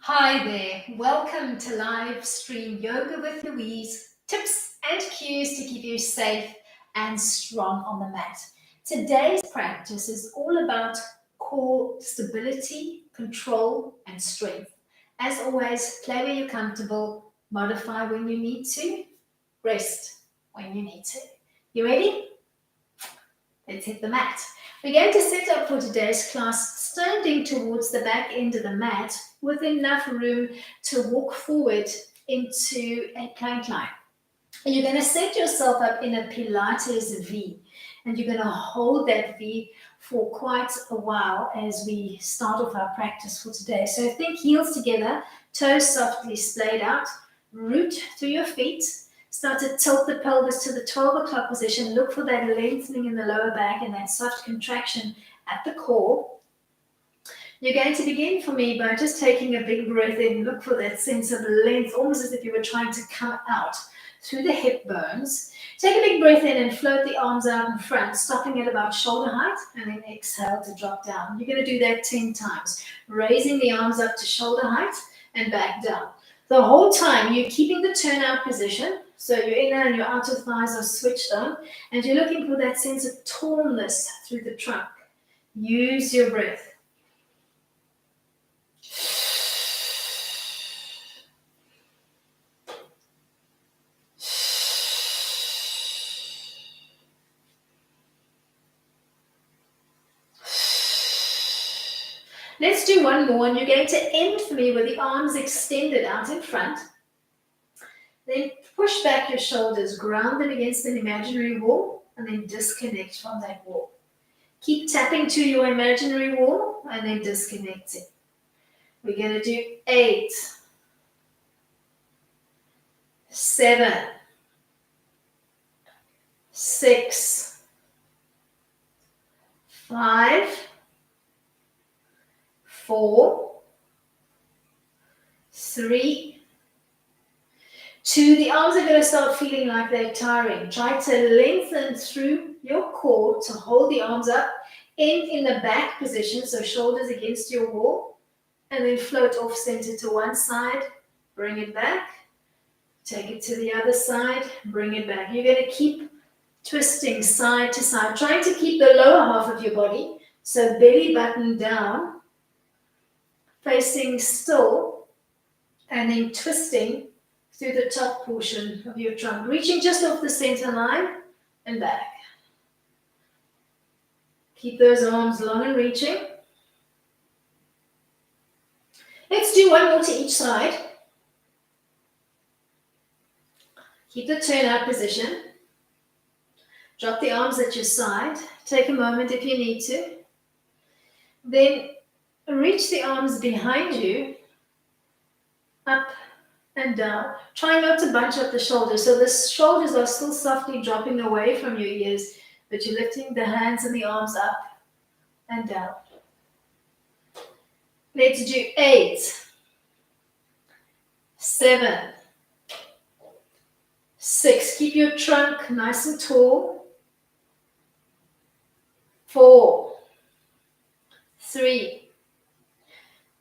Hi there, welcome to live stream Yoga with Louise, tips and cues to keep you safe and strong on the mat. Today's practice is all about core stability, control and strength. As always, play where you're comfortable, modify when you need to, rest when you need to. You ready? Let's hit the mat. We're going to set up for today's class standing towards the back end of the mat with enough room to walk forward into a plank line. And you're going to set yourself up in a Pilates V. And you're going to hold that V for quite a while as we start off our practice for today. So think heels together, toes softly splayed out, root through your feet. Start to tilt the pelvis to the 12 o'clock position. Look for that lengthening in the lower back and that soft contraction at the core. You're going to begin for me by just taking a big breath in. Look for that sense of length, almost as if you were trying to come out through the hip bones. Take a big breath in and float the arms out in front, stopping at about shoulder height, and then exhale to drop down. You're going to do that 10 times, raising the arms up to shoulder height and back down. The whole time, you're keeping the turnout position, so your inner and your outer thighs are switched on, and you're looking for that sense of tallness through the trunk. Use your breath. Let's do one more, and you're going to end for me with the arms extended out in front. Then push back your shoulders, ground them against an imaginary wall, and then disconnect from that wall. Keep tapping to your imaginary wall, and then disconnecting. We're going to do 8, 7, 6, 5, 4, 3, 2. The arms are going to start feeling like they're tiring. Try to lengthen through your core to hold the arms up, end in the back position, so shoulders against your wall, and then float off center to one side, bring it back, take it to the other side, bring it back. You're going to keep twisting side to side, trying to keep the lower half of your body, so belly button down, facing still, and then twisting through the top portion of your trunk, reaching just off the center line and back. Keep those arms long and reaching. Let's do one more to each side. Keep the turnout position. Drop the arms at your side. Take a moment if you need to. Then reach the arms behind you, up and down. Try not to bunch up the shoulders. So the shoulders are still softly dropping away from your ears, but you're lifting the hands and the arms up and down. Let's do 8, 7, 6. Keep your trunk nice and tall. 4, 3,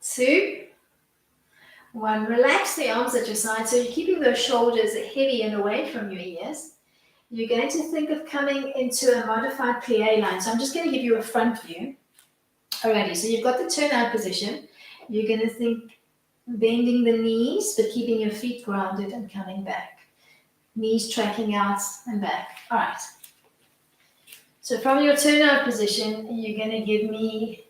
2, 1. Relax the arms at your side, so you're keeping those shoulders heavy and away from your ears. You're going to think of coming into a modified plie line. So I'm just going to give you a front view. Alrighty, so you've got the turnout position. You're going to think bending the knees, but keeping your feet grounded and coming back. Knees tracking out and back. All right. So from your turnout position, you're going to give me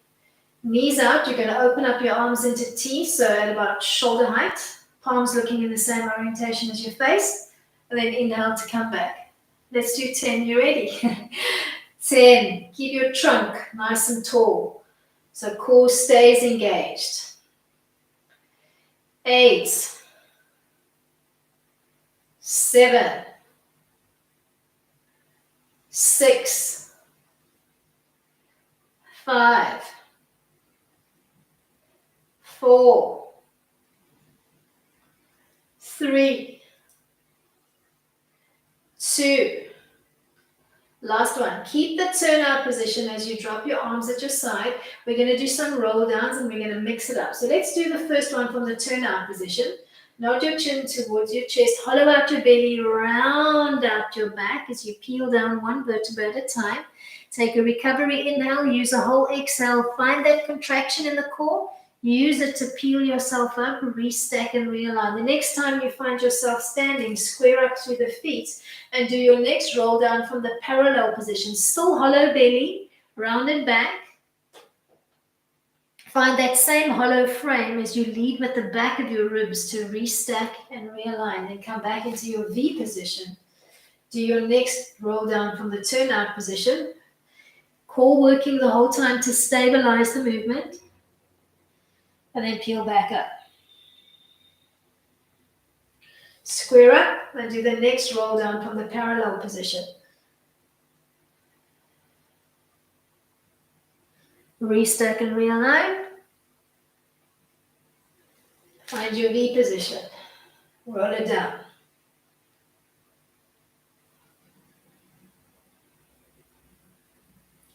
knees out. You're going to open up your arms into T, so at about shoulder height. Palms looking in the same orientation as your face. And then inhale to come back. Let's do 10. You ready? 10. Keep your trunk nice and tall, so core stays engaged. 8, 7, 6, 5, 4, 3, 2. Last one. Keep the turnout position as you drop your arms at your side. We're going to do some roll downs and we're going to mix it up. So let's do the first one from the turnout position. Nod your chin towards your chest, hollow out your belly, round out your back as you peel down one vertebra at a time. Take a recovery inhale, use a whole exhale. Find that contraction in the core. Use it to peel yourself up, restack and realign. The next time you find yourself standing, square up through the feet and do your next roll down from the parallel position. Still hollow belly, rounded back. Find that same hollow frame as you lead with the back of your ribs to restack and realign. Then come back into your V position. Do your next roll down from the turnout position. Core working the whole time to stabilize the movement. And then peel back up. Square up and do the next roll down from the parallel position. Restack and realign. Find your V position. Roll it down.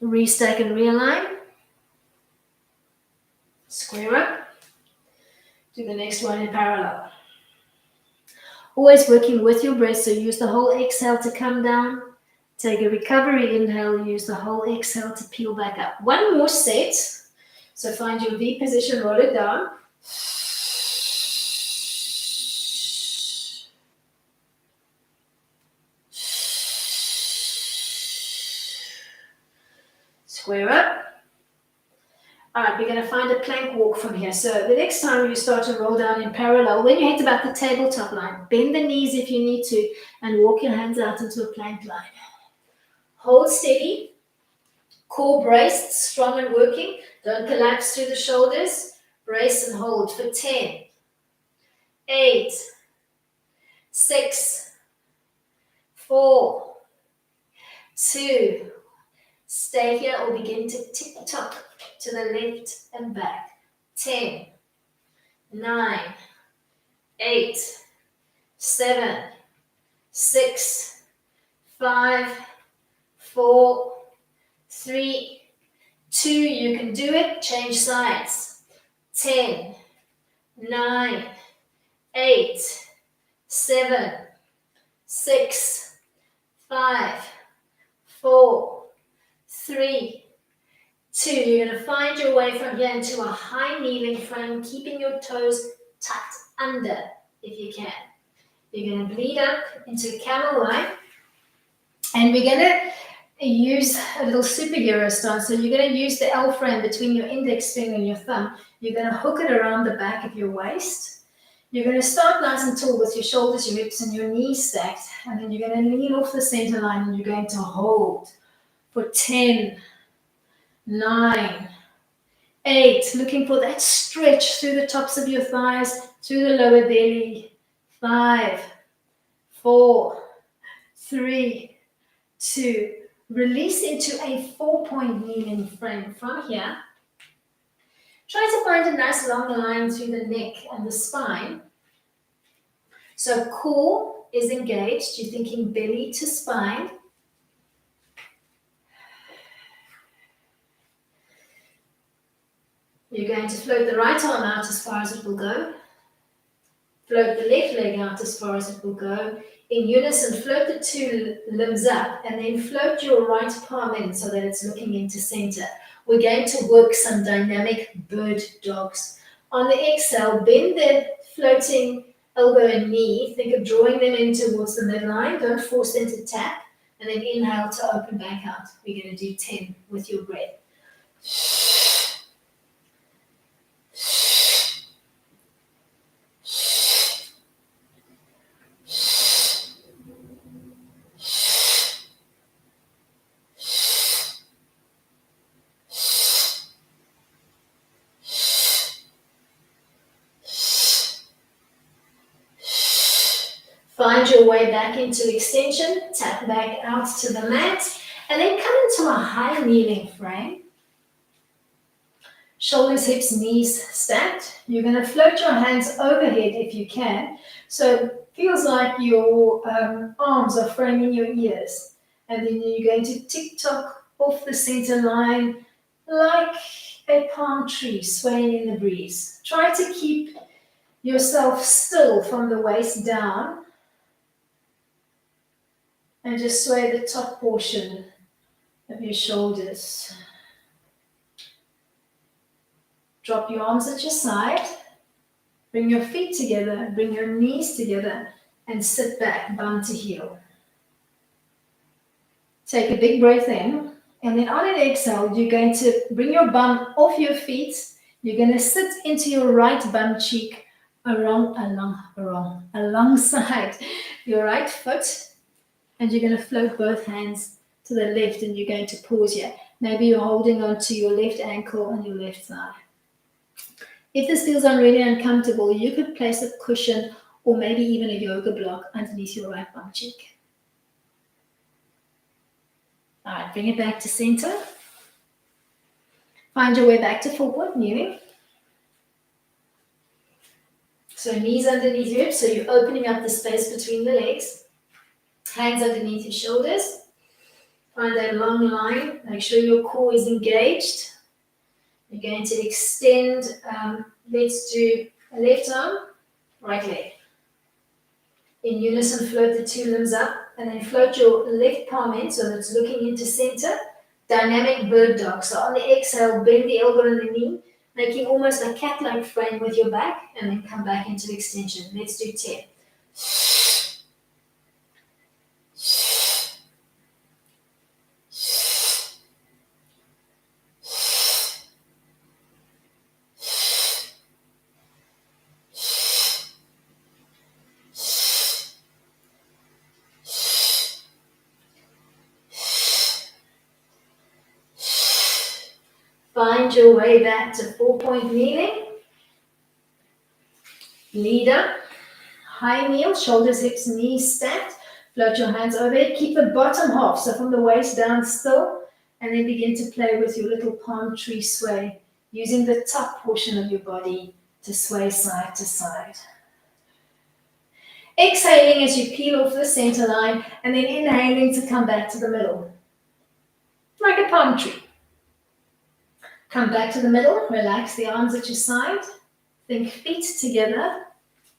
Restack and realign. Square up. Do the next one in parallel. Always working with your breath, so use the whole exhale to come down. Take a recovery inhale, use the whole exhale to peel back up. One more set. So find your V position, roll it down. Square up. All right, we're going to find a plank walk from here. So the next time you start to roll down in parallel, when your head's about the tabletop line, bend the knees if you need to and walk your hands out into a plank line. Hold steady. Core braced, strong and working. Don't collapse through the shoulders. Brace and hold for 10, 8, 6, 4, 2. Stay here or begin to tick-tock to the left and back. 10, 9, 8, 7, 6, 5, 4, 3, 2. You can do it. Change sides. 10, 9, 8, 7, 6, 5, 4, 3, 2. You're going to find your way from here into a high kneeling frame, keeping your toes tucked under if you can. You're going to bleed up into camel line. And we're going to use a little superhero stance. So you're going to use the L frame between your index finger and your thumb. You're going to hook it around the back of your waist. You're going to start nice and tall with your shoulders, your hips, and your knees stacked. And then you're going to lean off the center line and you're going to hold for 10, 9, 8. Looking for that stretch through the tops of your thighs, through the lower belly. 5, 4, 3, 2. Release into a 4-point kneeling frame. From here, try to find a nice long line through the neck and the spine. So core is engaged. You're thinking belly to spine. You're going to float the right arm out as far as it will go. Float the left leg out as far as it will go. In unison, float the two limbs up and then float your right palm in so that it's looking into center. We're going to work some dynamic bird dogs. On the exhale, bend the floating elbow and knee. Think of drawing them in towards the midline. Don't force them to tap. And then inhale to open back out. We're going to do 10 with your breath. Find your way back into extension, tap back out to the mat, and then come into a high kneeling frame. Shoulders, hips, knees stacked. You're going to float your hands overhead if you can. So it feels like your arms are framing your ears. And then you're going to tick-tock off the center line like a palm tree swaying in the breeze. Try to keep yourself still from the waist down and just sway the top portion of your shoulders. Drop your arms at your side. Bring your feet together, bring your knees together, and sit back, bum to heel. Take a big breath in, and then on an exhale, you're going to bring your bum off your feet. You're going to sit into your right bum cheek alongside your right foot, and you're going to float both hands to the left, and you're going to pause here. Maybe you're holding on to your left ankle and your left thigh. If this feels really uncomfortable, you could place a cushion or maybe even a yoga block underneath your right bum cheek. All right, bring it back to center. Find your way back to 4-point kneeling. So knees underneath your hips, so you're opening up the space between the legs. Hands underneath your shoulders. Find that long line. Make sure your core is engaged. You're going to extend, let's do a left arm, right leg. In unison, float the two limbs up, and then float your left palm in so that it's looking into center. Dynamic bird dog. So on the exhale, bend the elbow and the knee, making almost a cat-like frame with your back, and then come back into extension. Let's do 10. Find your way back to 4-point kneeling. Leader, high kneel, shoulders, hips, knees stacked. Float your hands overhead. Keep the bottom half, so from the waist down still, and then begin to play with your little palm tree sway, using the top portion of your body to sway side to side. Exhaling as you peel off the center line, and then inhaling to come back to the middle, like a palm tree. Come back to the middle, relax the arms at your side, think feet together,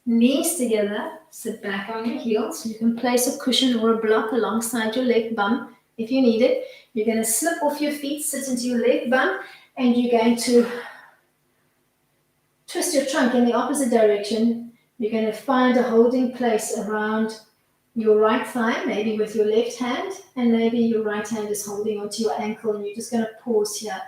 knees together, sit back on your heels. You can place a cushion or a block alongside your leg bum if you need it. You're going to slip off your feet, sit into your leg bum, and you're going to twist your trunk in the opposite direction. You're going to find a holding place around your right thigh, maybe with your left hand, and maybe your right hand is holding onto your ankle, and you're just going to pause here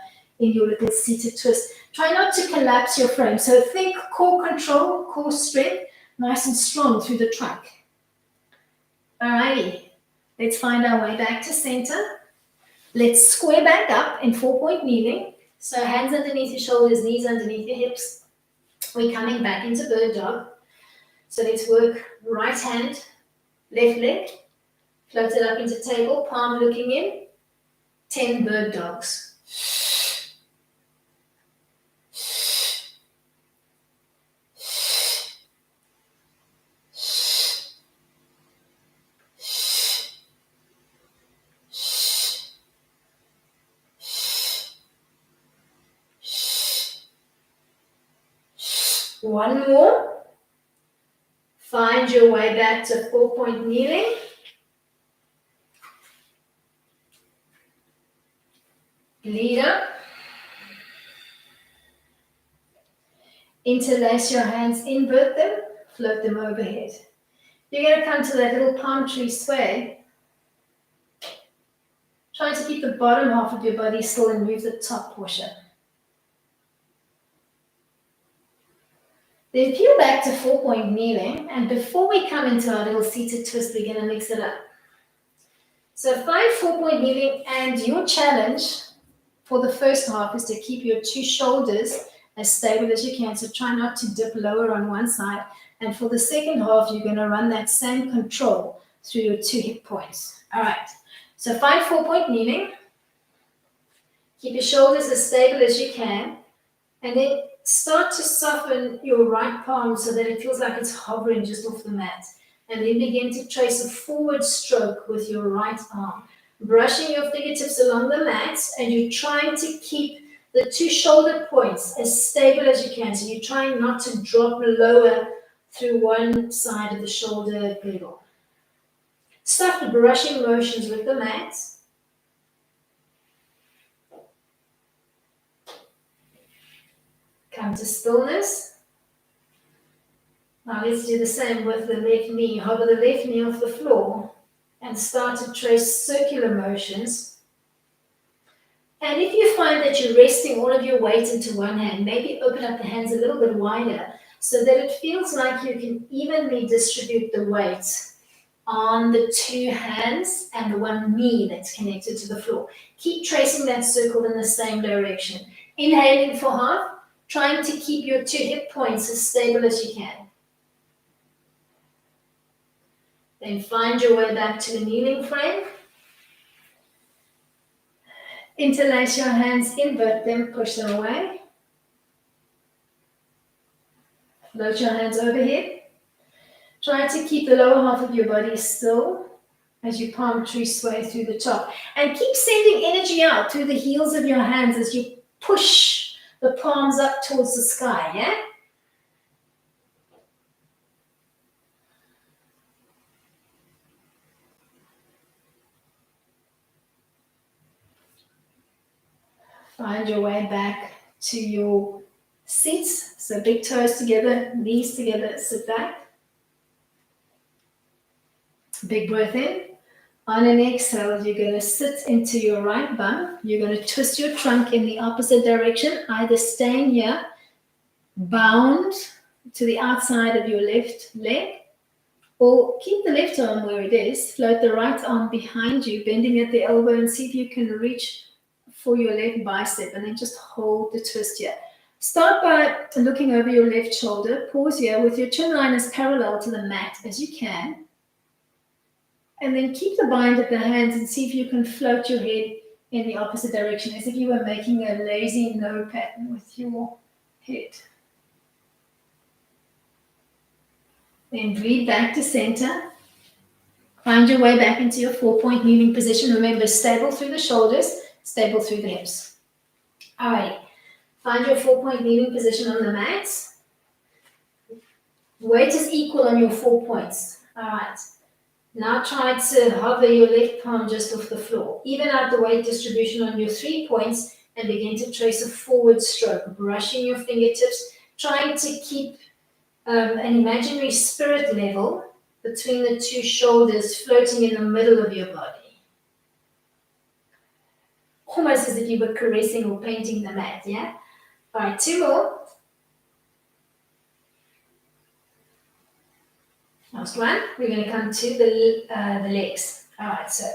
in your little seated twist. Try not to collapse your frame. So think core control, core strength, nice and strong through the trunk. Alrighty, let's find our way back to center. Let's square back up in 4-point kneeling. So hands underneath your shoulders, knees underneath your hips. We're coming back into bird dog. So let's work right hand, left leg, float it up into table, palm looking in, 10 bird dogs. One more. Find your way back to 4-point kneeling. Leader. Interlace your hands, invert them, float them overhead. You're going to come to that little palm tree sway. Trying to keep the bottom half of your body still and move the top portion. Then peel back to 4-point kneeling, and before we come into our little seated twist, we're going to mix it up. So find 4-point kneeling, and your challenge for the first half is to keep your two shoulders as stable as you can. So try not to dip lower on one side. And for the second half, you're going to run that same control through your 2 hip points. All right. So find 4-point kneeling. Keep your shoulders as stable as you can. And then start to soften your right palm so that it feels like it's hovering just off the mat. And then begin to trace a forward stroke with your right arm. brushing your fingertips along the mat, and you're trying to keep the two shoulder points as stable as you can. So you're trying not to drop lower through one side of the shoulder girdle. Start brushing motions with the mat. Come to stillness. Now let's do the same with the left knee. Hover the left knee off the floor and start to trace circular motions. And if you find that you're resting all of your weight into one hand, maybe open up the hands a little bit wider so that it feels like you can evenly distribute the weight on the two hands and the one knee that's connected to the floor. Keep tracing that circle in the same direction. Inhaling for half, trying to keep your two hip points as stable as you can. Then find your way back to the kneeling frame. Interlace your hands, invert them, push them away. Float your hands overhead. Try to keep the lower half of your body still as you palm tree sway through the top. And keep sending energy out through the heels of your hands as you push the palms up towards the sky, yeah? Find your way back to your seats. So big toes together, knees together, sit back. Big breath in. On an exhale, you're going to sit into your right bum. You're going to twist your trunk in the opposite direction, either staying here, bound to the outside of your left leg, or keep the left arm where it is. Float the right arm behind you, bending at the elbow, and see if you can reach for your left bicep, and then just hold the twist here. Start by looking over your left shoulder. Pause here with your chin line as parallel to the mat as you can. And then keep the bind at the hands and see if you can float your head in the opposite direction, as if you were making a lazy no pattern with your head. Then breathe back to center. Find your way back into your 4-point kneeling position. Remember, stable through the shoulders, stable through the hips. All right. Find your 4-point kneeling position on the mat. Weight is equal on your 4 points. All right. Now try to hover your left palm just off the floor. Even out the weight distribution on your 3 points and begin to trace a forward stroke, brushing your fingertips, trying to keep an imaginary spirit level between the two shoulders, floating in the middle of your body. Almost as if you were caressing or painting the mat, yeah? All right, 2 more. Last one. We're going to come to the legs. All right, so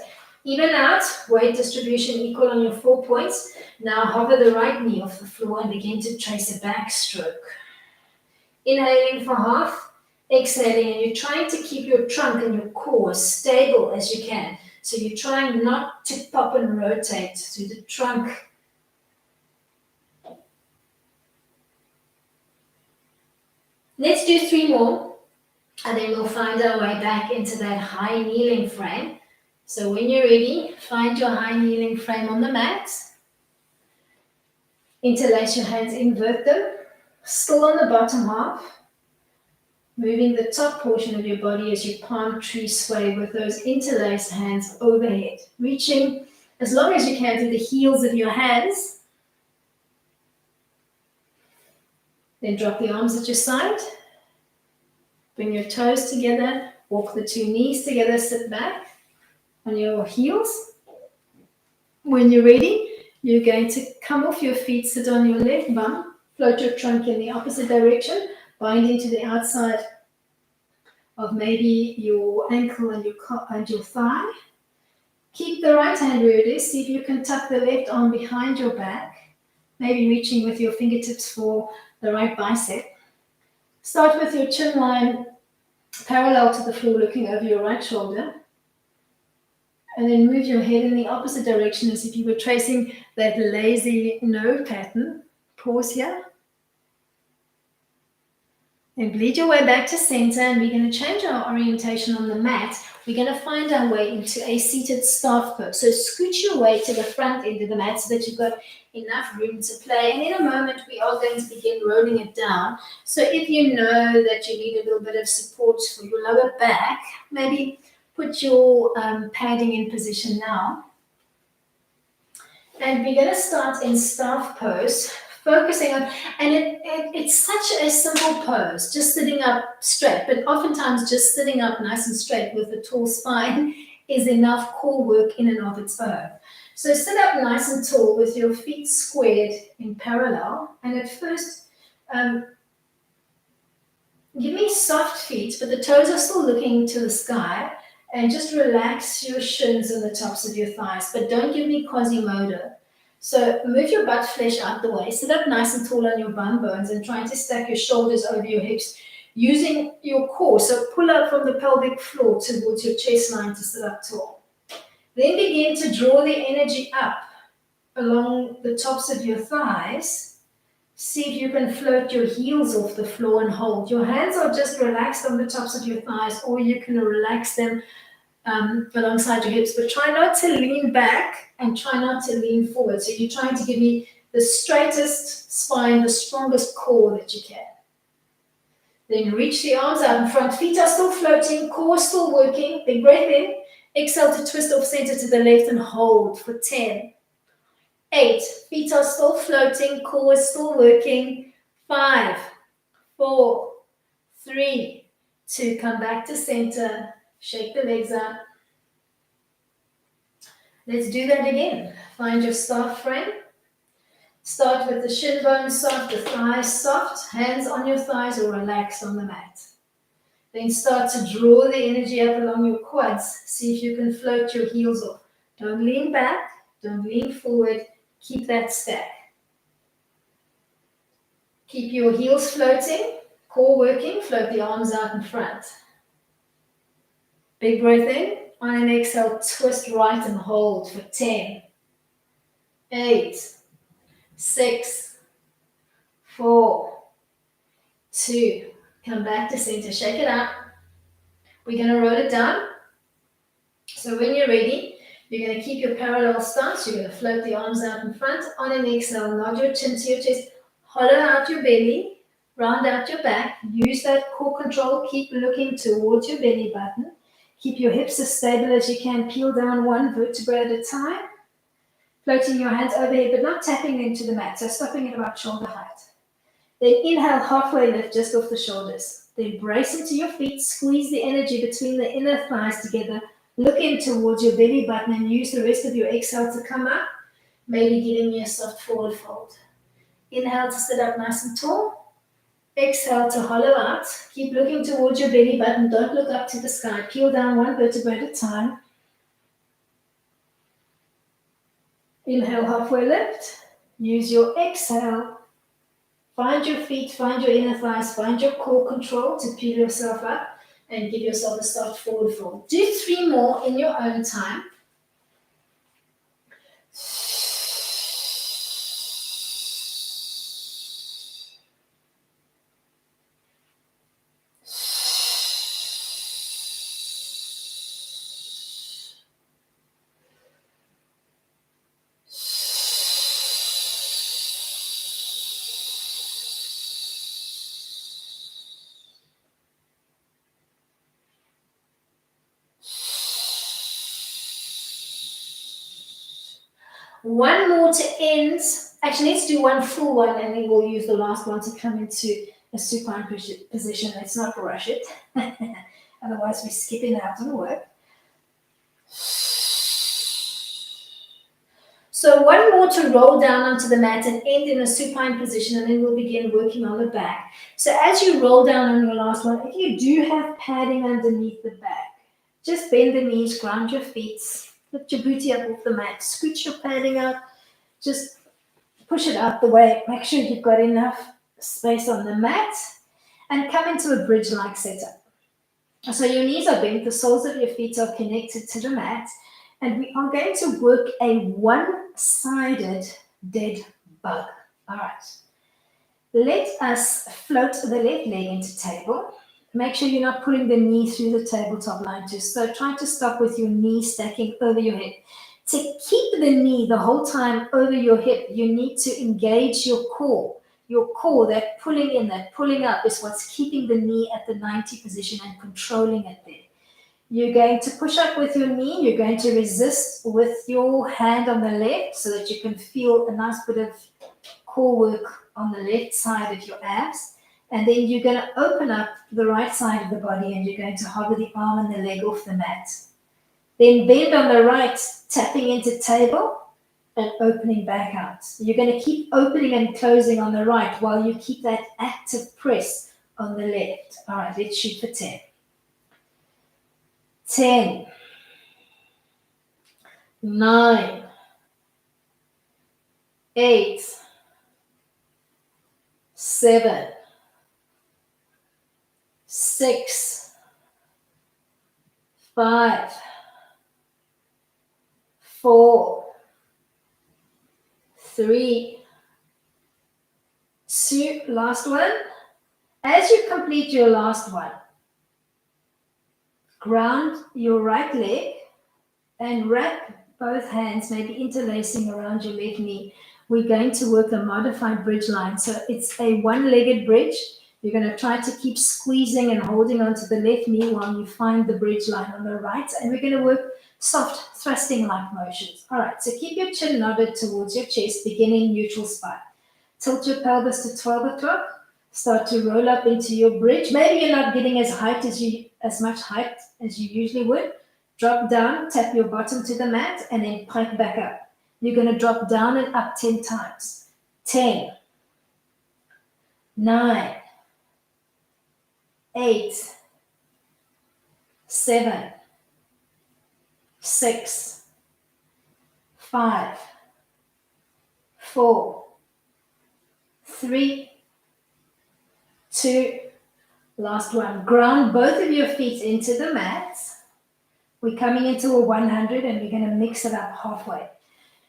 even out, weight distribution equal on your 4 points. Now hover the right knee off the floor and begin to trace a back stroke. Inhaling for half, exhaling, and you're trying to keep your trunk and your core as stable as you can. So you're trying not to pop and rotate through the trunk. Let's do 3 more, and then we'll find our way back into that high kneeling frame. So when you're ready, find your high kneeling frame on the mat. Interlace your hands, invert them. Still on the bottom half. Moving the top portion of your body as you palm tree sway with those interlaced hands overhead. Reaching as long as you can through the heels of your hands. Then drop the arms at your side. Bring your toes together. Walk the 2 knees together. Sit back on your heels. When you're ready, you're going to come off your feet, sit on your left bum, float your trunk in the opposite direction, bind into the outside of maybe your ankle and your thigh. Keep the right hand where it is. See if you can tuck the left arm behind your back, maybe reaching with your fingertips for the right bicep. Start with your chin line parallel to the floor, looking over your right shoulder. And then move your head in the opposite direction as if you were tracing that lazy no pattern. Pause here. Then bleed your way back to center, and we're going to change our orientation on the mat. We're going to find our way into a seated staff pose. So scooch your way to the front end of the mat so that you've got enough room to play. And in a moment, we are going to begin rolling it down. So if you know that you need a little bit of support for your lower back, maybe put your padding in position now. And we're going to start in staff pose, focusing on, and it's such a simple pose, just sitting up straight, but oftentimes just sitting up nice and straight with a tall spine is enough core work in and of its own. So sit up nice and tall with your feet squared in parallel, and at first, give me soft feet, but the toes are still looking to the sky, and just relax your shins and the tops of your thighs, but don't give me Quasimodo. So move your butt flesh out the way, sit up nice and tall on your bum bones and try to stack your shoulders over your hips using your core. So pull up from the pelvic floor towards your chest line to sit up tall. Then begin to draw the energy up along the tops of your thighs. See if you can float your heels off the floor and hold. Your hands are just relaxed on the tops of your thighs, or you can relax them alongside your hips, but try not to lean back and try not to lean forward. So you're trying to give me the straightest spine, the strongest core that you can. Then reach the arms out in front. Feet are still floating, core still working. Big breath in. Exhale to twist off center to the left and hold for 10. 8. Feet are still floating, core is still working. 5, 4, 3, 2. Come back to center. Shake the legs out. Let's do that again. Find your staff frame. Start with the shin bones soft, the thighs soft, hands on your thighs or relaxed on the mat. Then start to draw the energy up along your quads. See if you can float your heels off. Don't lean back, don't lean forward. Keep that stack. Keep your heels floating, core working, float the arms out in front. Big breath in. On an exhale, twist right and hold for 10, 8, 6, 4, 2. Come back to center. Shake it out. We're going to roll it down. So when you're ready, you're going to keep your parallel stance. You're going to float the arms out in front. On an exhale, nod your chin to your chest. Hollow out your belly. Round out your back. Use that core control. Keep looking towards your belly button. Keep your hips as stable as you can. Peel down one vertebra at a time. Floating your hands overhead, but not tapping into the mat. So stopping at about shoulder height. Then inhale, halfway lift just off the shoulders. Then brace into your feet. Squeeze the energy between the inner thighs together. Look in towards your belly button and use the rest of your exhale to come up. Maybe giving me a soft forward fold. Inhale to sit up nice and tall. Exhale to hollow out. Keep looking towards your belly button. Don't look up to the sky. Peel down one vertebra at a time. Inhale, halfway lift. Use your exhale. Find your feet, find your inner thighs, find your core control to peel yourself up and give yourself a soft forward fold. Do 3 more in your own time. One more to end. Actually, let's do one full one and then we'll use the last one to come into a supine position. Let's not rush it. Otherwise, we're skipping out on work. So one more to roll down onto the mat and end in a supine position, and then we'll begin working on the back. So as you roll down on your last one, if you do have padding underneath the back, just bend the knees, ground your feet, lift your booty up off the mat, scooch your padding out, just push it out the way, make sure you've got enough space on the mat, and come into a bridge-like setup. So your knees are bent, the soles of your feet are connected to the mat, and we are going to work a one-sided dead bug. All right. Let us float the left leg into table. Make sure you're not pulling the knee through the tabletop line too. So try to stop with your knee stacking over your hip. To keep the knee the whole time over your hip, you need to engage your core. Your core, that pulling in, that pulling up is what's keeping the knee at the 90 position and controlling it there. You're going to push up with your knee. You're going to resist with your hand on the left so that you can feel a nice bit of core work on the left side of your abs. And then you're going to open up the right side of the body and you're going to hover the arm and the leg off the mat. Then bend on the right, tapping into table and opening back out. You're going to keep opening and closing on the right while you keep that active press on the left. All right, let's shoot for 10. 10, 9, 8, 7, 6, 5, 4, 3, 2, last one. As you complete your last one, ground your right leg and wrap both hands, maybe interlacing around your left knee. We're going to work a modified bridge line. So it's a one-legged bridge. You're going to try to keep squeezing and holding onto the left knee while you find the bridge line on the right. And we're going to work soft thrusting-like motions. All right, so keep your chin nodded towards your chest, beginning neutral spine. Tilt your pelvis to 12 o'clock. Start to roll up into your bridge. Maybe you're not getting as much height as you usually would. Drop down, tap your bottom to the mat, and then pike back up. You're going to drop down and up 10 times. 10, 9, 8, 7, 6, 5, 4, 3, 2, last one. Ground both of your feet into the mat. We're coming into a 100 and we're going to mix it up halfway.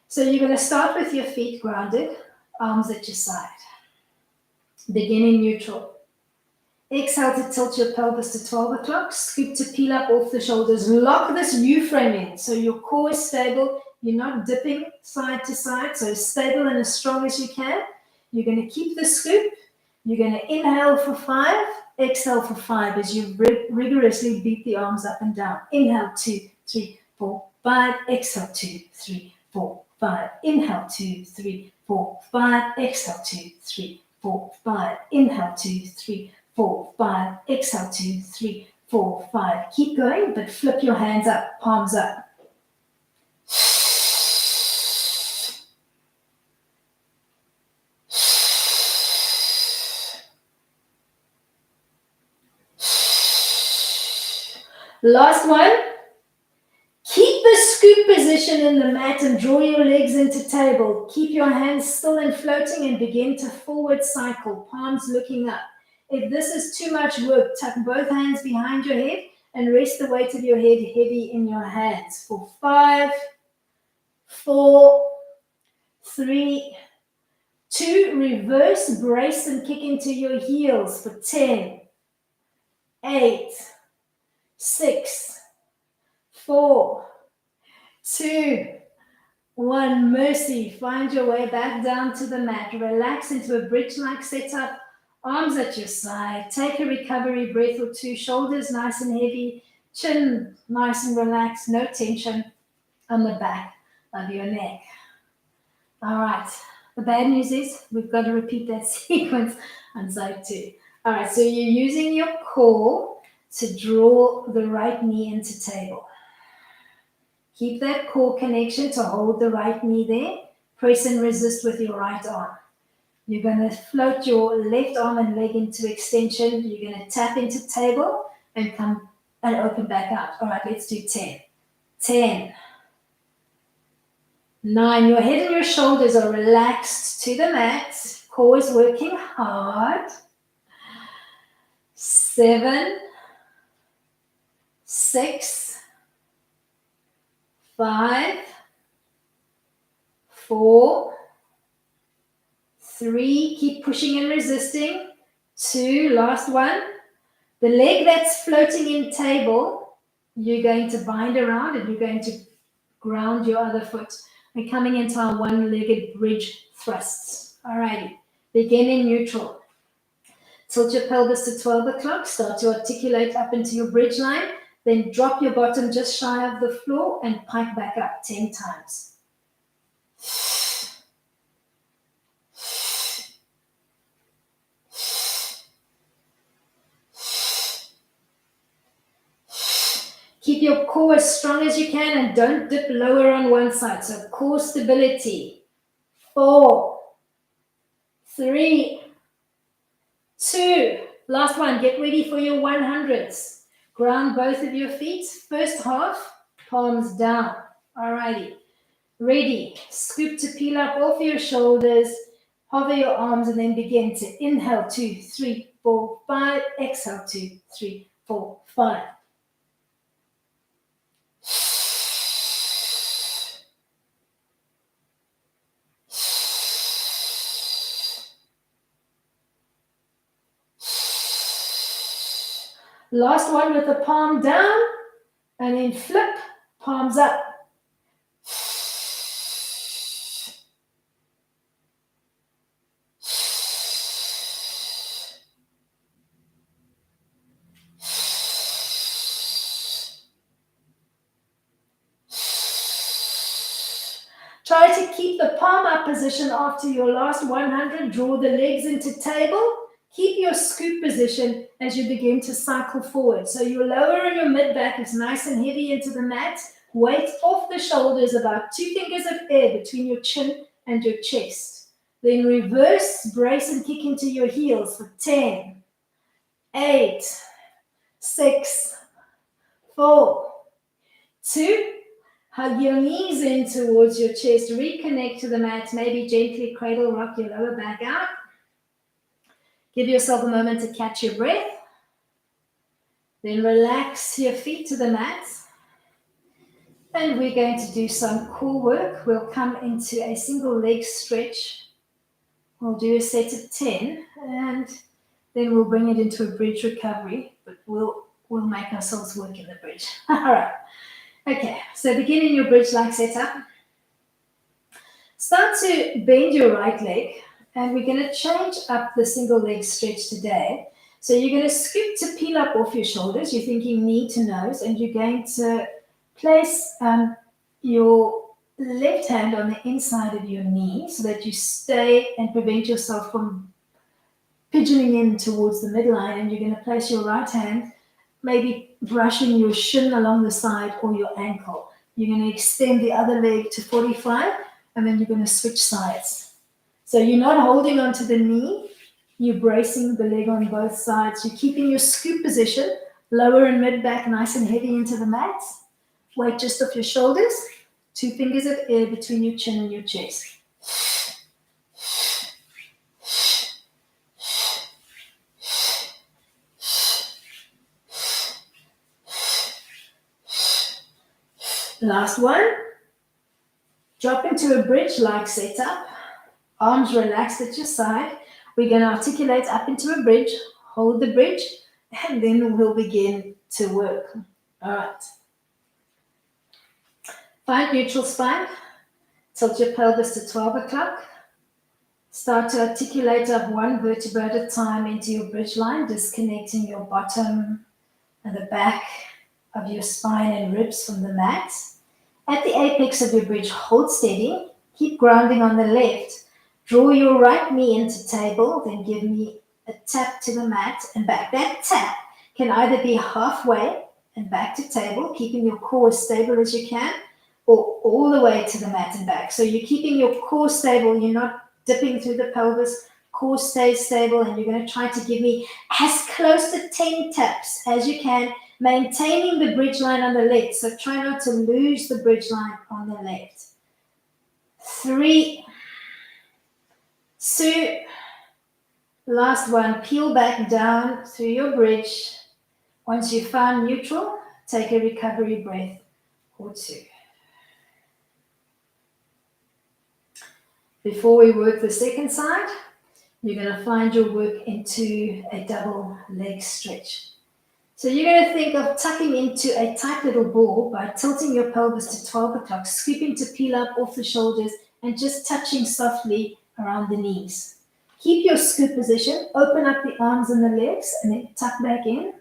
So you're going to start with your feet grounded, arms at your side. Beginning neutral. Exhale to tilt your pelvis to 12 o'clock. Scoop to peel up off the shoulders. Lock this U-frame in so your core is stable. You're not dipping side to side, so stable and as strong as you can. You're going to keep the scoop. You're going to inhale for 5, exhale for 5 as you rigorously beat the arms up and down. Inhale, 2, 3, 4, 5. Exhale, 2, 3, 4, 5. Inhale, 2, 3, 4, 5. Exhale, 2, 3, 4, 5. Inhale, 2, 3, 4, 5. Exhale, 2, 3, 4, 5. Keep going, but flip your hands up, palms up. Last one. Keep the scoop position in the mat and draw your legs into table. Keep your hands still and floating and begin to forward cycle, palms looking up. If this is too much work, tuck both hands behind your head and rest the weight of your head heavy in your hands for 5, 4, 3, 2. Reverse, brace and kick into your heels for 10, 8, 6, 4, 2, 1. Mercy. Find your way back down to the mat. Relax into a bridge-like setup. Arms at your side. Take a recovery breath or 2. Shoulders nice and heavy. Chin nice and relaxed. No tension on the back of your neck. All right. The bad news is we've got to repeat that sequence on side 2. All right. So you're using your core to draw the right knee into table. Keep that core connection to hold the right knee there. Press and resist with your right arm. You're going to float your left arm and leg into extension. You're going to tap into table and come and open back out. All right, let's do 10. 10. 9. Your head and your shoulders are relaxed to the mat. Core is working hard. 7, 6, 5, 4, 3, keep pushing and resisting. 2, last one. The leg that's floating in table, you're going to bind around and you're going to ground your other foot. We're coming into our one-legged bridge thrusts. Alrighty, begin in neutral. Tilt your pelvis to 12 o'clock, start to articulate up into your bridge line, then drop your bottom just shy of the floor and pike back up 10 times. Keep your core as strong as you can and don't dip lower on one side. So core stability. 4, 3, 2. Last one. Get ready for your 100s. Ground both of your feet. First half, palms down. Alrighty. Ready. Scoop to peel up off your shoulders. Hover your arms and then begin to inhale. 2, 3, 4, 5. Exhale. 2, 3, 4, 5. Last one with the palm down and then flip, palms up. Try to keep the palm up position after your last 100. Draw the legs into table. Keep your scoop position as you begin to cycle forward. So your lower and your mid back is nice and heavy into the mat. Weight off the shoulders, about 2 fingers of air between your chin and your chest. Then reverse, brace and kick into your heels for 10, 8, 6, 4, 2. Hug your knees in towards your chest. Reconnect to the mat. Maybe gently cradle rock your lower back out. Give yourself a moment to catch your breath. Then relax your feet to the mat. And we're going to do some core work. We'll come into a single leg stretch. We'll do a set of 10 and then we'll bring it into a bridge recovery. But we'll make ourselves work in the bridge. All right. Okay, so begin in your bridge-like setup. Start to bend your right leg, and we're going to change up the single leg stretch today. So you're going to scoop to peel up off your shoulders. You're thinking knee to nose, and you're going to place your left hand on the inside of your knee so that you stay and prevent yourself from pigeoning in towards the midline, and you're going to place your right hand maybe brushing your shin along the side or your ankle. You're going to extend the other leg to 45 and then you're going to switch sides. So you're not holding onto the knee, you're bracing the leg on both sides. You're keeping your scoop position, lower and mid back nice and heavy into the mat. Weight just off your shoulders, 2 fingers of air between your chin and your chest. Last one. Drop into a bridge-like setup. Arms relaxed at your side. We're going to articulate up into a bridge. Hold the bridge, and then we'll begin to work. All right. Find neutral spine. Tilt your pelvis to 12 o'clock. Start to articulate up one vertebra at a time into your bridge line, disconnecting your bottom and the back of your spine and ribs from the mat. At the apex of your bridge, hold steady. Keep grounding on the left. Draw your right knee into table, then give me a tap to the mat and back. That tap can either be halfway and back to table, keeping your core as stable as you can, or all the way to the mat and back. So you're keeping your core stable, you're not dipping through the pelvis, core stays stable, and you're going to try to give me as close to 10 taps as you can, maintaining the bridge line on the left. So try not to lose the bridge line on the left. 3, 2, last one. Peel back down through your bridge. Once you've found neutral, take a recovery breath or 2. Before we work the second side, You're going to find your work into a double leg stretch. So you're going to think of tucking into a tight little ball by tilting your pelvis to 12 o'clock, scooping to peel up off the shoulders, and just touching softly around the knees. Keep your scoop position, open up the arms and the legs, and then tuck back in,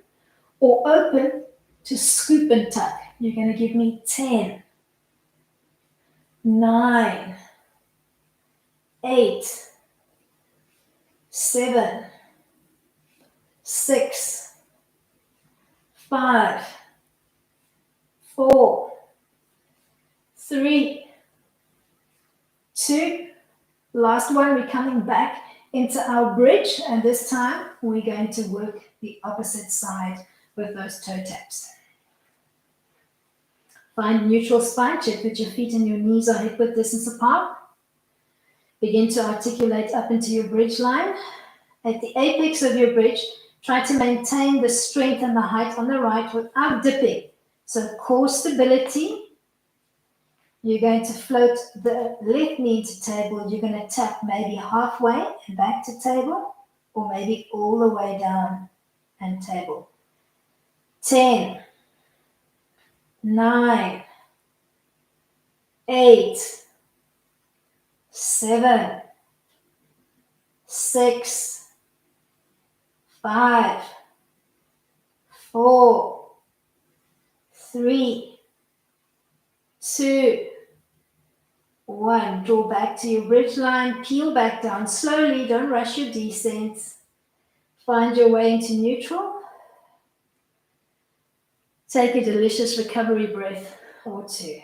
or open to scoop and tuck. You're going to give me 10, 9, 8, 7, 6, 5, 4, 3, 2. Last one, we're coming back into our bridge, and this time we're going to work the opposite side with those toe taps. Find neutral spine, check that your feet and your knees are hip width distance apart. Begin to articulate up into your bridge line. At the apex of your bridge, try to maintain the strength and the height on the right without dipping. So core stability. You're going to float the left knee to table. You're going to tap maybe halfway and back to table, or maybe all the way down and table. 10, 9, 8, 7, 6, 5, 4, 3, 2, 1. Draw back to your bridge line, peel back down slowly, don't rush your descent. Find your way into neutral. Take a delicious recovery breath or two.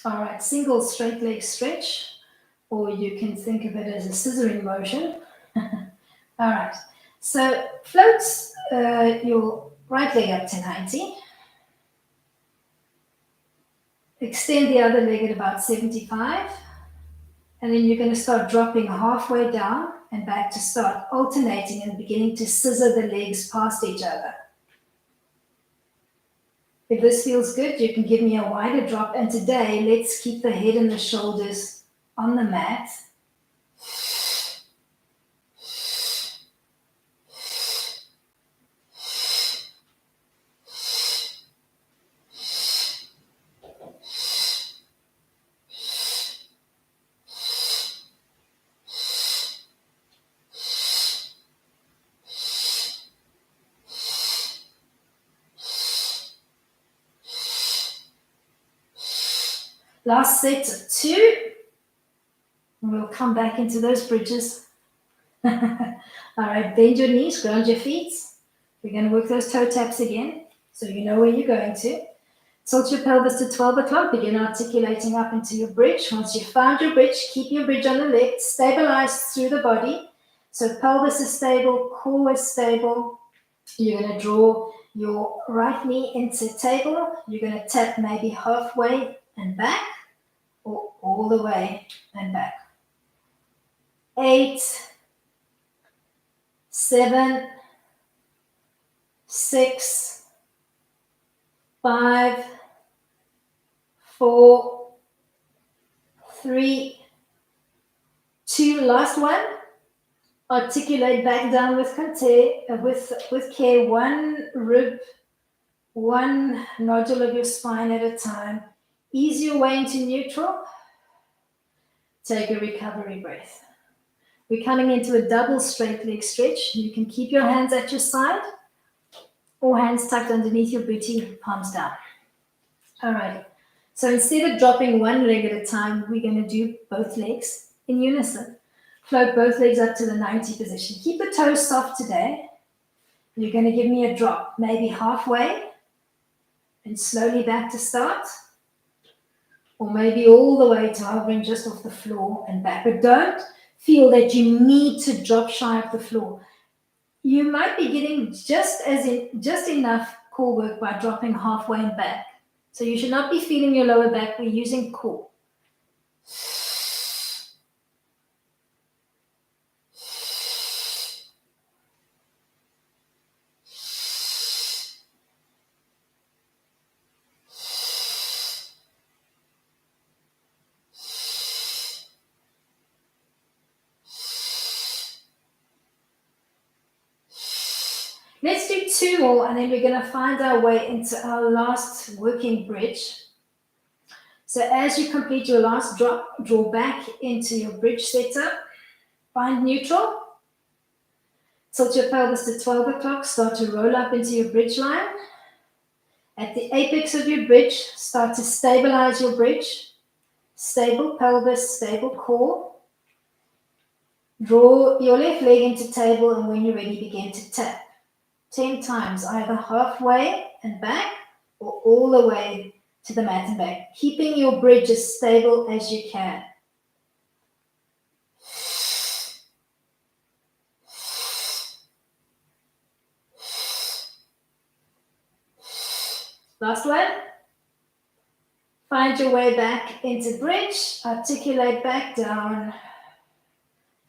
All right, single straight leg stretch, or you can think of it as a scissoring motion. All right, so float your right leg up to 90. Extend the other leg at about 75. And then you're going to start dropping halfway down and back to start alternating and beginning to scissor the legs past each other. If this feels good, you can give me a wider drop. And today, let's keep the head and the shoulders on the mat. Last set of 2. And we'll come back into those bridges. All right, bend your knees, ground your feet. We're going to work those toe taps again, so you know where you're going to. Tilt your pelvis to 12 o'clock. Begin articulating up into your bridge. Once you've found your bridge, keep your bridge on the left. Stabilize through the body. So pelvis is stable, core is stable. You're going to draw your right knee into table. You're going to tap maybe halfway and back, or all the way and back. 8, 7, 6, 5, 4, 3, 2. Last one. Articulate back down with care. One rib, one nodule of your spine at a time. Ease your way into neutral. Take a recovery breath. We're coming into a double straight leg stretch. You can keep your hands at your side or hands tucked underneath your booty, palms down. All right. So instead of dropping one leg at a time, we're going to do both legs in unison. Float both legs up to the 90 position. Keep the toes soft today. You're going to give me a drop, maybe halfway, and slowly back to start. Or maybe all the way to hovering just off the floor and back. But don't feel that you need to drop shy of the floor. You might be getting just enough core work by dropping halfway and back. So you should not be feeling your lower back. We're using core. Let's do 2 more, and then we're going to find our way into our last working bridge. So as you complete your last drop, draw back into your bridge setup. Find neutral. Tilt your pelvis to 12 o'clock. Start to roll up into your bridge line. At the apex of your bridge, start to stabilize your bridge. Stable pelvis, stable core. Draw your left leg into table, and when you're ready, begin to tap. 10 times, either halfway and back or all the way to the mat and back, keeping your bridge as stable as you can. Last one. Find your way back into bridge, articulate back down.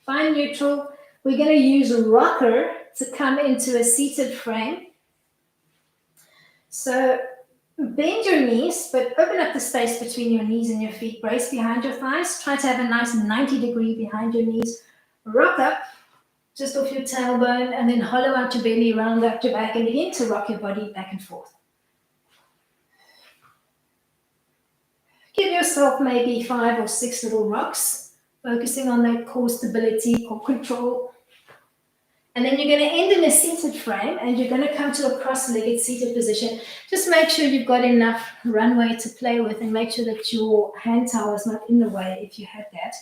Find neutral. We're going to use rocker to come into a seated frame. So bend your knees, but open up the space between your knees and your feet. Brace behind your thighs. Try to have a nice 90-degree behind your knees. Rock up just off your tailbone, and then hollow out your belly, round up your back, and begin to rock your body back and forth. Give yourself maybe 5 or 6 little rocks, focusing on that core stability, core control. And then you're going to end in a seated frame, and you're going to come to a cross-legged seated position. Just make sure you've got enough runway to play with, and make sure that your hand towel is not in the way if you have that.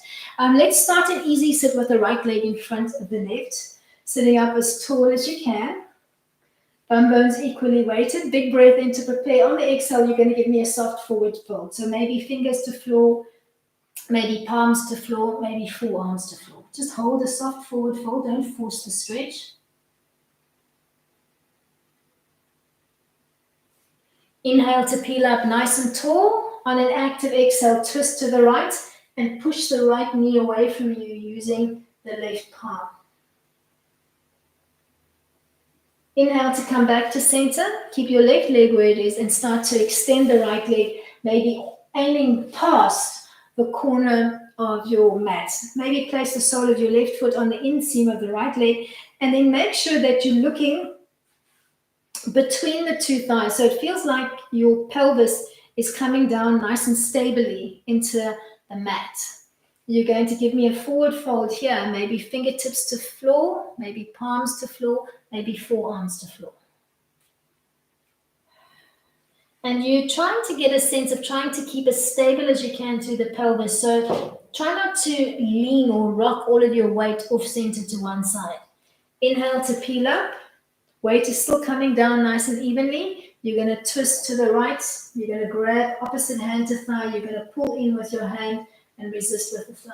Let's start an easy sit with the right leg in front of the left, sitting up as tall as you can. Bum bones equally weighted. Big breath in to prepare. On the exhale, you're going to give me a soft forward fold. So maybe fingers to floor, maybe palms to floor, maybe forearms to floor. Just hold a soft forward fold. Don't force the stretch. Inhale to peel up nice and tall. On an active exhale, twist to the right and push the right knee away from you using the left palm. Inhale to come back to center. Keep your left leg where it is and start to extend the right leg, maybe aiming past the corner of your mat. Maybe place the sole of your left foot on the inseam of the right leg, and then make sure that you're looking between the two thighs. So it feels like your pelvis is coming down nice and stably into the mat. You're going to give me a forward fold here, maybe fingertips to floor, maybe palms to floor, maybe forearms to floor. And you're trying to get a sense of trying to keep as stable as you can through the pelvis. So try not to lean or rock all of your weight off center to one side. Inhale to peel up. Weight is still coming down nice and evenly. You're going to twist to the right. You're going to grab opposite hand to thigh. You're going to pull in with your hand and resist with the thigh.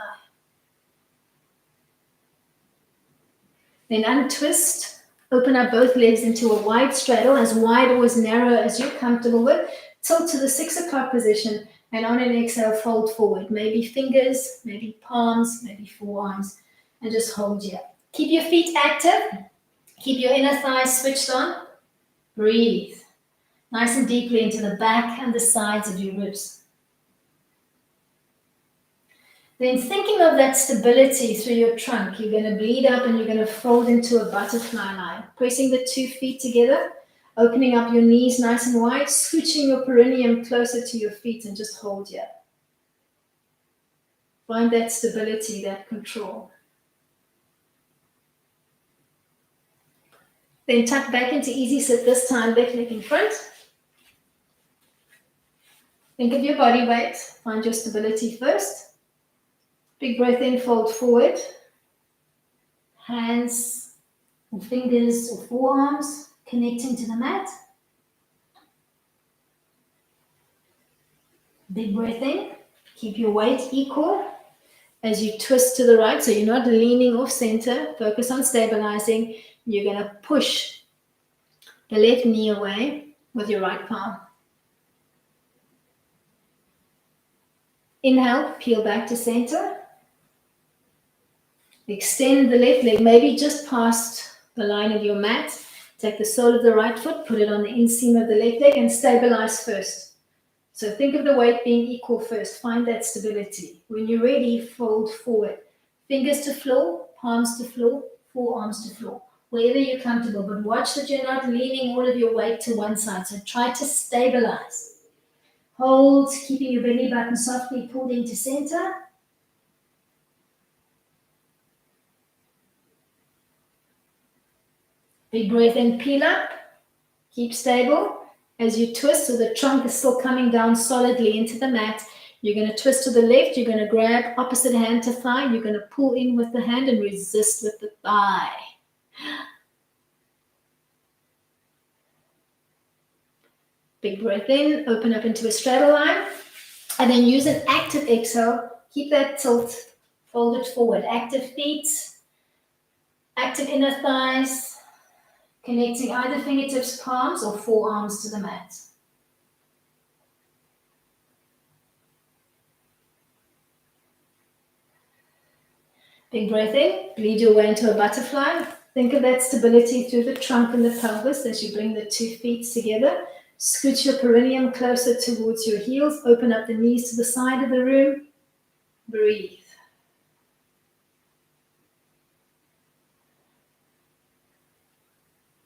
Then untwist. Open up both legs into a wide straddle, as wide or as narrow as you're comfortable with. Tilt to the 6 o'clock position, and on an exhale, fold forward. Maybe fingers, maybe palms, maybe forearms, and just hold here. Keep your feet active. Keep your inner thighs switched on. Breathe nice and deeply into the back and the sides of your ribs. Then thinking of that stability through your trunk, you're going to bleed up and you're going to fold into a butterfly line. Pressing the 2 feet together, opening up your knees nice and wide, scooching your perineum closer to your feet, and just hold here. Find that stability, that control. Then tuck back into easy sit, this time left leg in front. Think of your body weight. Find your stability first. Big breath in, fold forward. Hands or fingers or forearms connecting to the mat. Big breath in. Keep your weight equal as you twist to the right, so you're not leaning off center. Focus on stabilizing. You're going to push the left knee away with your right palm. Inhale, peel back to center. Extend the left leg, maybe just past the line of your mat. Take the sole of the right foot, put it on the inseam of the left leg, and stabilize first. So think of the weight being equal first. Find that stability. When you're ready, fold forward. Fingers to floor, palms to floor, forearms to floor. wherever you're comfortable, but watch that you're not leaning all of your weight to one side. So try to stabilize. Hold, keeping your belly button softly pulled into center. Big breath in, peel up. Keep stable. As you twist, so the trunk is still coming down solidly into the mat. You're going to twist to the left. You're going to grab opposite hand to thigh. You're going to pull in with the hand and resist with the thigh. Big breath in. Open up into a straddle line. And then use an active exhale. Keep that tilt folded forward. Active feet. Active inner thighs. Connecting either fingertips, palms, or forearms to the mat. Big breath in, bleed your way into a butterfly. Think of that stability through the trunk and the pelvis as you bring the 2 feet together. Scoot your perineum closer towards your heels. Open up the knees to the side of the room. Breathe.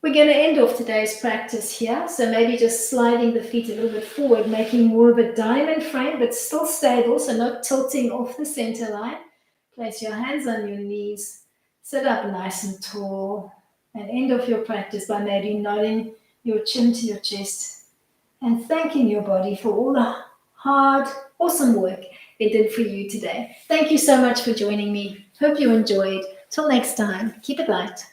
We're going to end off today's practice here. So maybe just sliding the feet a little bit forward, making more of a diamond frame, but still stable, so not tilting off the center line. Place your hands on your knees. Sit up nice and tall. And end off your practice by maybe nodding your chin to your chest and thanking your body for all the hard, awesome work it did for you today. Thank you so much for joining me. Hope you enjoyed. Till next time, keep it light.